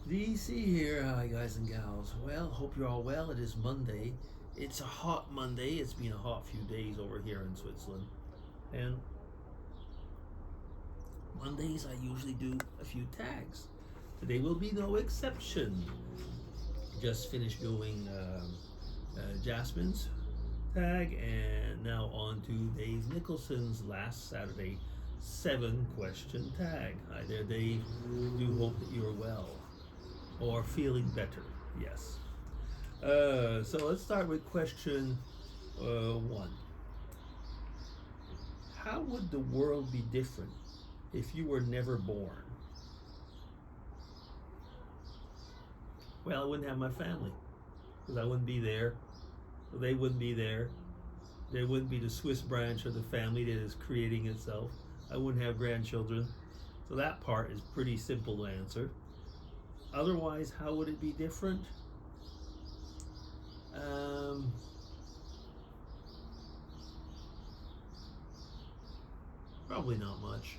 DC here. Hi, guys and gals. Well, hope you're all well. It is Monday. It's a hot Monday. It's been a hot few days over here in Switzerland. And Mondays, I usually do a few tags. Today will be no exception. Just finished doing Jasmine's tag, and now on to Dave Nicholson's last Saturday 7-question tag. Hi there, Dave. Do hope that you're well or feeling better. Yes. So let's start with question one. How would the world be different if you were never born? Well, I wouldn't have my family because I wouldn't be there. They wouldn't be there. There wouldn't be the Swiss branch of the family that is creating itself. I wouldn't have grandchildren. So that part is pretty simple to answer. Otherwise, how would it be different? Probably not much.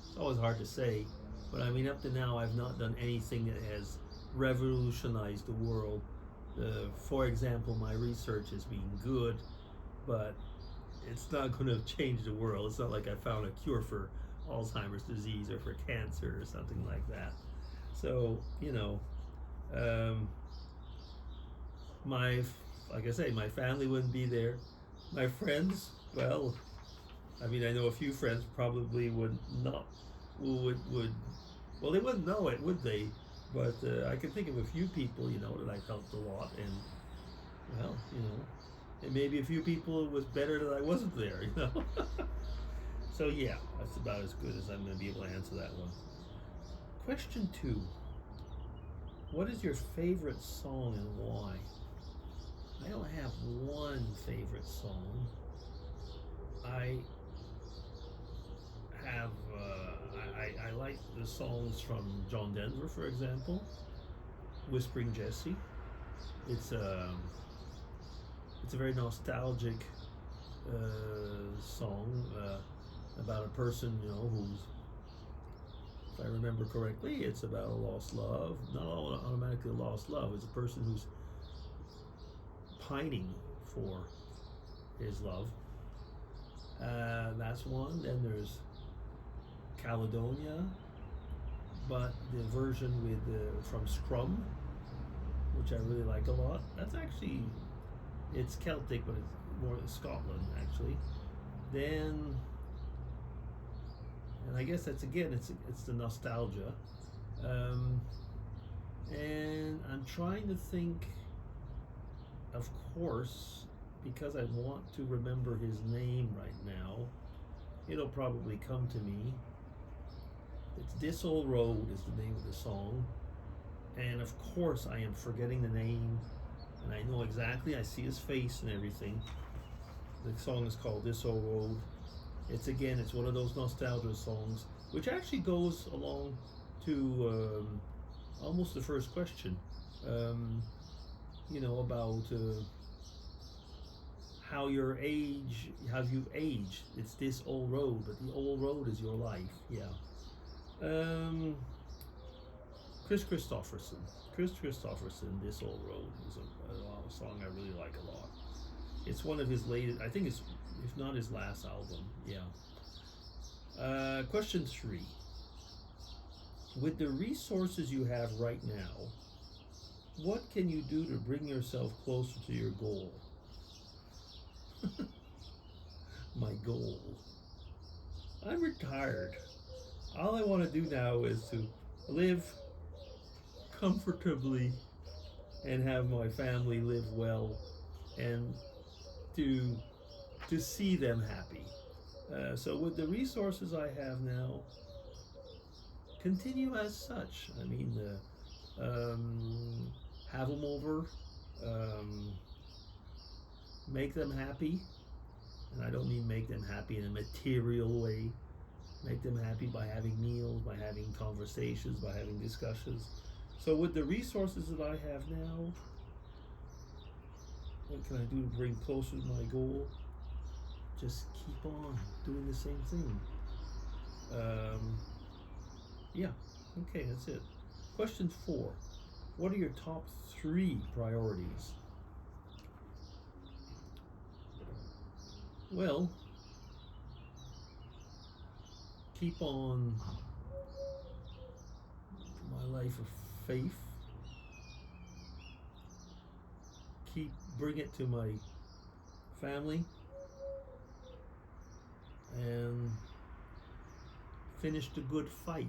It's always hard to say, but I mean, up to now, I've not done anything that has revolutionized the world. For example, my research has been good, but it's not going to change the world. It's not like I found a cure for Alzheimer's disease or for cancer or something like that. So, my, like I say, my family wouldn't be there. My friends, well, I mean, I know a few friends probably would not, well, they wouldn't know it, would they? But I can think of a few people, that I helped a lot, and well, and maybe a few people it was better that I wasn't there. So yeah, that's about as good as I'm going to be able to answer that one. Question two. What is your favorite song and why? I don't have one favorite song. I have I like the songs from John Denver, for example. Whispering Jessie. It's a very nostalgic song about a person who's, if I remember correctly, it's about a lost love. Not automatically a lost love. It's a person who's pining for his love. That's one. Then there's Caledonia, but the version with from Scrum, which I really like a lot. That's actually, it's Celtic, but it's more Scotland actually. Then, and I guess that's again, it's the nostalgia. And I'm trying to think. Of course, because I want to remember his name right now, it'll probably come to me. It's This Old Road is the name of the song. And of course I am forgetting the name, and I know exactly, I see his face and everything. The song is called This Old Road. It's one of those nostalgia songs, which actually goes along to almost the first question. About how you've aged. It's this old road, but the old road is your life. Yeah. Chris Christopherson. This Old Road is a song I really like a lot. It's one of his latest, I think it's, if not his last album. Yeah. Question 3. With the resources you have right now, what can you do to bring yourself closer to your goal? My goal. I'm retired. All I want to do now is to live comfortably and have my family live well, and to see them happy. So with the resources I have now, continue as such. I mean, have them over, make them happy, and I don't mean make them happy in a material way. Make them happy by having meals, by having conversations, by having discussions. So with the resources that I have now, what can I do to bring closer to my goal? Just keep on doing the same thing. Yeah, okay, that's it. Question 4. What are your top 3 priorities? Well, keep on my life of faith. Bring it to my family, and finish the good fight.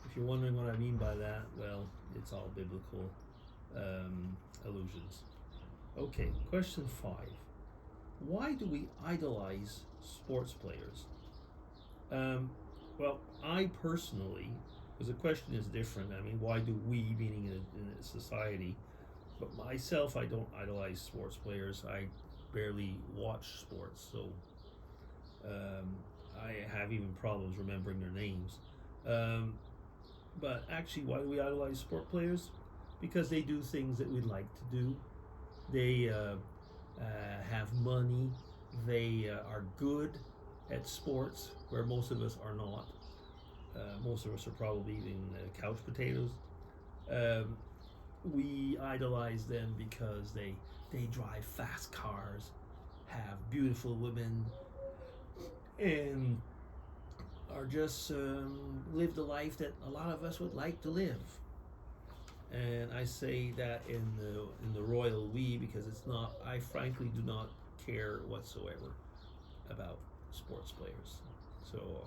If you're wondering what I mean by that, well, it's all biblical allusions. Okay, question 5. Why do we idolize sports players? Well, I personally, because the question is different. I mean, why do we, meaning in a society? But myself, I don't idolize sports players. I barely watch sports, so I have even problems remembering their names. But actually, why do we idolize sport players? Because they do things that we'd like to do. They have money. They are good at sports, where most of us are not. Most of us are probably eating couch potatoes. We idolize them because they drive fast cars, have beautiful women, and are just live the life that a lot of us would like to live. And I say that in the royal we, because it's not. I frankly do not care whatsoever about sports players. So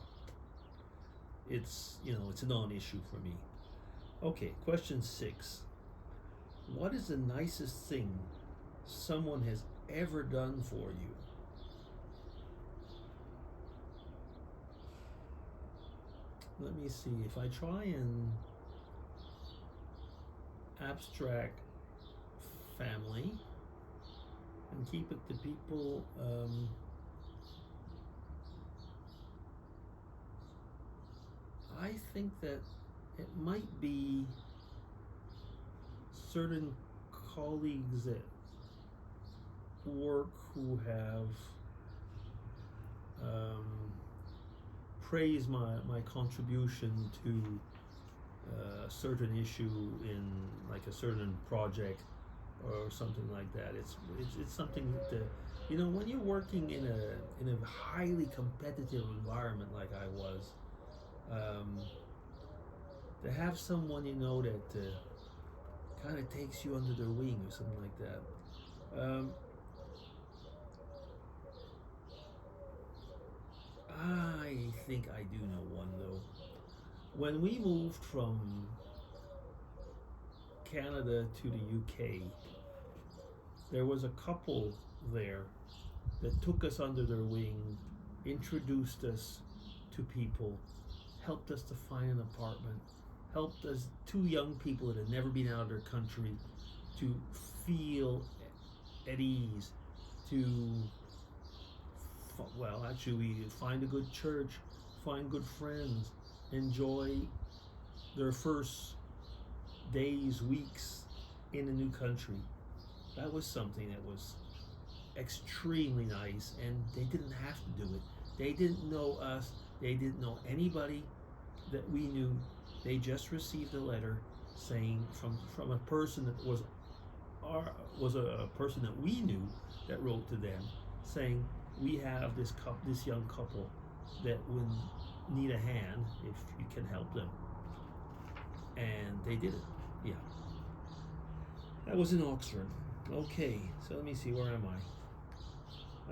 it's it's a non-issue for me. Okay, question 6. What is the nicest thing someone has ever done for you? Let me see. If I try and abstract family and keep it to people, I think that it might be certain colleagues at work who have praised my contribution to a certain issue in like a certain project or something like that. It's something that when you're working in a highly competitive environment like I was, to have someone that kind of takes you under their wing or something like that. I think I do know one though. When we moved from Canada to the UK, there was a couple there that took us under their wing, introduced us to people, helped us to find an apartment, helped us, 2 young people that had never been out of their country, to feel at ease, to actually find a good church, find good friends, enjoy their first days, weeks in a new country. That was something that was extremely nice, and they didn't have to do it. They didn't know us. They didn't know anybody that we knew. They just received a letter saying from a person that was a person that we knew, that wrote to them saying, we have this young couple that would need a hand if you can help them. And they did it. Yeah. That was in Oxford. Okay, so let me see, where am I?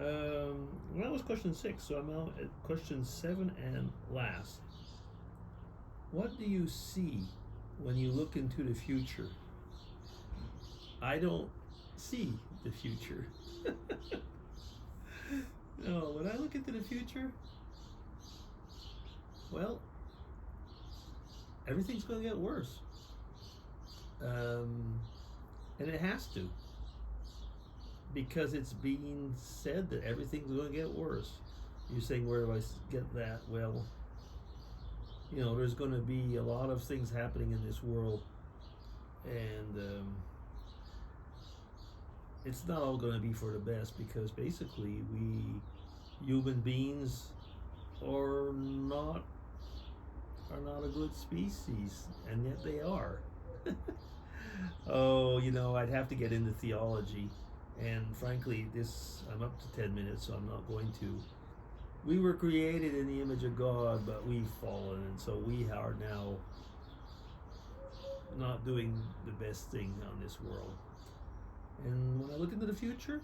Well, that was question 6, so I'm now at question 7 and last. What do you see when you look into the future? I don't see the future. No, when I look into the future, well, everything's going to get worse. And it has to. Because it's being said that everything's going to get worse. You're saying, where do I get that? Well, there's going to be a lot of things happening in this world, and it's not all going to be for the best, because basically we human beings are not are not a good species, and yet they are. Oh, I'd have to get into theology, and frankly, I'm up to 10 minutes, so I'm not going to. We were created in the image of God, but we've fallen, and so we are now not doing the best thing on this world. And when I look into the future,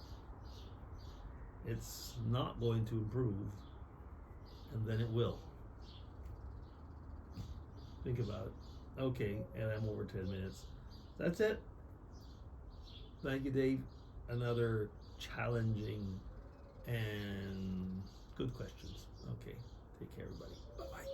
it's not going to improve, and then it will. Think about it. Okay, and I'm over 10 minutes. That's it. Thank you, Dave. Another challenging and good questions. Okay, take care, everybody. Bye bye.